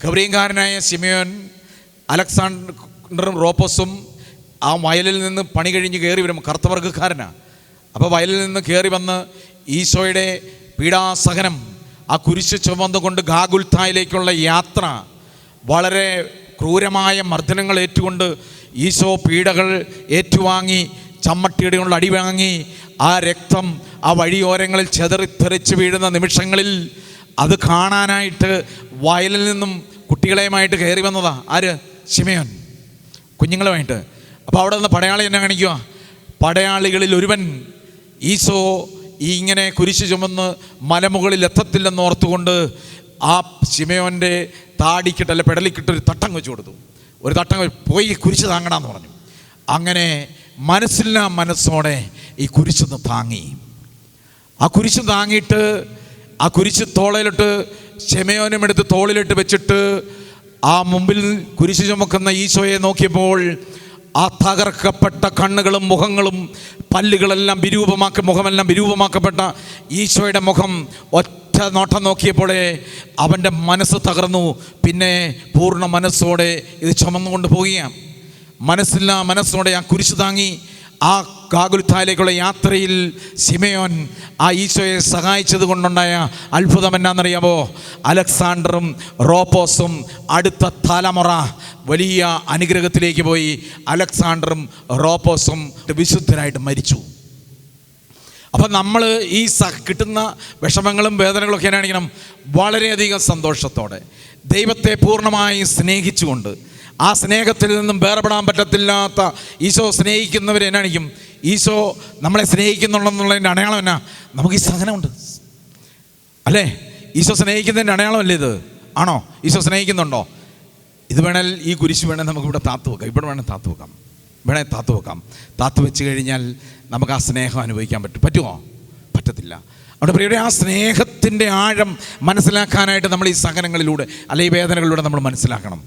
ഗബ്രിയൻകാരനായ ശിമയോൻ അലക്സാണ്ടറും റോപ്പോസും ആ വയലിൽ നിന്ന് പണി കഴിഞ്ഞ് കയറി വരും. കറുത്തവർഗ്ഗക്കാരനാണ്. അപ്പോൾ വയലിൽ നിന്ന് കയറി വന്ന് ഈശോയുടെ പീഡാസഹനം, ആ കുരിശ് ചുമന്നുകൊണ്ട് ഗാഗുൽത്തായിലേക്കുള്ള യാത്ര, വളരെ ക്രൂരമായ മർദ്ദനങ്ങൾ ഏറ്റുകൊണ്ട് ഈശോ പീഡകൾ ഏറ്റുവാങ്ങി, ചമ്മട്ടിയുടെ കൊണ്ട് അടി വാങ്ങി, ആ രക്തം ആ വഴിയോരങ്ങളിൽ ചെതറിത്തെറിച്ച് വീഴുന്ന നിമിഷങ്ങളിൽ അത് കാണാനായിട്ട് വയലിൽ നിന്നും കുട്ടികളെയുമായിട്ട് കയറി വന്നതാ ആര്? ശിമയോൻ, കുഞ്ഞുങ്ങളുമായിട്ട്. അപ്പോൾ അവിടെ നിന്ന് പടയാളി എന്നെ കാണിക്കുക. പടയാളികളിൽ ഒരുവൻ ഈശോ ഇങ്ങനെ കുരിശ് ചുമന്ന് മലമുകളിൽ എത്തത്തില്ലെന്ന് ഓർത്തുകൊണ്ട് ആ ശിമയോൻ്റെ താടിക്കിട്ടല്ല പെടലിക്കിട്ടൊരു തട്ടം വെച്ച് കൊടുത്തു. ഒരു തട്ടം പോയി കുരിശ് താങ്ങണമെന്ന് പറഞ്ഞു. അങ്ങനെ മനസ്സില്ലാ മനസ്സോടെ ഈ കുരിശൊന്ന് താങ്ങി. ആ കുരിശ് താങ്ങിയിട്ട് ആ കുരിശ് തോളയിലിട്ട് ശിമയോനും എടുത്ത് തോളിലിട്ട് വെച്ചിട്ട് ആ മുമ്പിൽ കുരിശ് ചുമക്കുന്ന ഈശോയെ നോക്കിയപ്പോൾ ആ തകർക്കപ്പെട്ട കണ്ണുകളും മുഖങ്ങളും പല്ലുകളെല്ലാം മുഖമെല്ലാം വിരൂപമാക്കപ്പെട്ട ഈശോയുടെ മുഖം ഒറ്റ നോട്ടം നോക്കിയപ്പോഴേ അവൻ്റെ മനസ്സ് തകർന്നു. പിന്നെ പൂർണ്ണ മനസ്സോടെ ഇത് ചുമന്നുകൊണ്ട് പോവുകയാണ്. മനസ്സില്ലാ മനസ്സോടെ ആ കുരിശ് താങ്ങി ആ ഗാഗുൽത്തായിലേക്കുള്ള യാത്രയിൽ ശിമയോൻ ആ ഈശോയെ സഹായിച്ചത് കൊണ്ടുണ്ടായ അത്ഭുതം എന്നാണെന്നറിയാമോ? അലക്സാണ്ടറും റോപ്പോസും അടുത്ത തലമുറ വലിയ അനുഗ്രഹത്തിലേക്ക് പോയി. അലക്സാണ്ടറും റോപ്പോസും വിശുദ്ധരായിട്ട് മരിച്ചു. അപ്പം നമ്മൾ ഈ കിട്ടുന്ന വിഷമങ്ങളും വേദനകളൊക്കെ എന്നാണിക്കണം? വളരെയധികം സന്തോഷത്തോടെ ദൈവത്തെ പൂർണ്ണമായി സ്നേഹിച്ചുകൊണ്ട്, ആ സ്നേഹത്തിൽ നിന്നും വേർപെടാൻ പറ്റത്തില്ലാത്ത ഈശോ സ്നേഹിക്കുന്നവർ എന്നാണിക്കും? ഈശോ നമ്മളെ സ്നേഹിക്കുന്നുണ്ടെന്നുള്ളതിൻ്റെ അടയാളം എന്നാ? നമുക്ക് ഈ സഹനമുണ്ട് അല്ലേ? ഈശോ സ്നേഹിക്കുന്നതിൻ്റെ അടയാളമല്ലേ ഇത്? ആണോ? ഈശോ സ്നേഹിക്കുന്നുണ്ടോ? ഇത് വേണേൽ ഈ കുരിശ് വേണേൽ നമുക്കിവിടെ താത്തു വെക്കാം. ഇവിടെ വേണേൽ താത്തു വെക്കാം. താത്തു വെച്ച് കഴിഞ്ഞാൽ നമുക്ക് ആ സ്നേഹം അനുഭവിക്കാൻ പറ്റുമോ? പറ്റത്തില്ല. അവിടെ പ്രിയരെ, ആ സ്നേഹത്തിൻ്റെ ആഴം മനസ്സിലാക്കാനായിട്ട് നമ്മൾ ഈ സഹനങ്ങളിലൂടെ, അല്ലെങ്കിൽ ഈ വേദനകളിലൂടെ നമ്മൾ മനസ്സിലാക്കണം.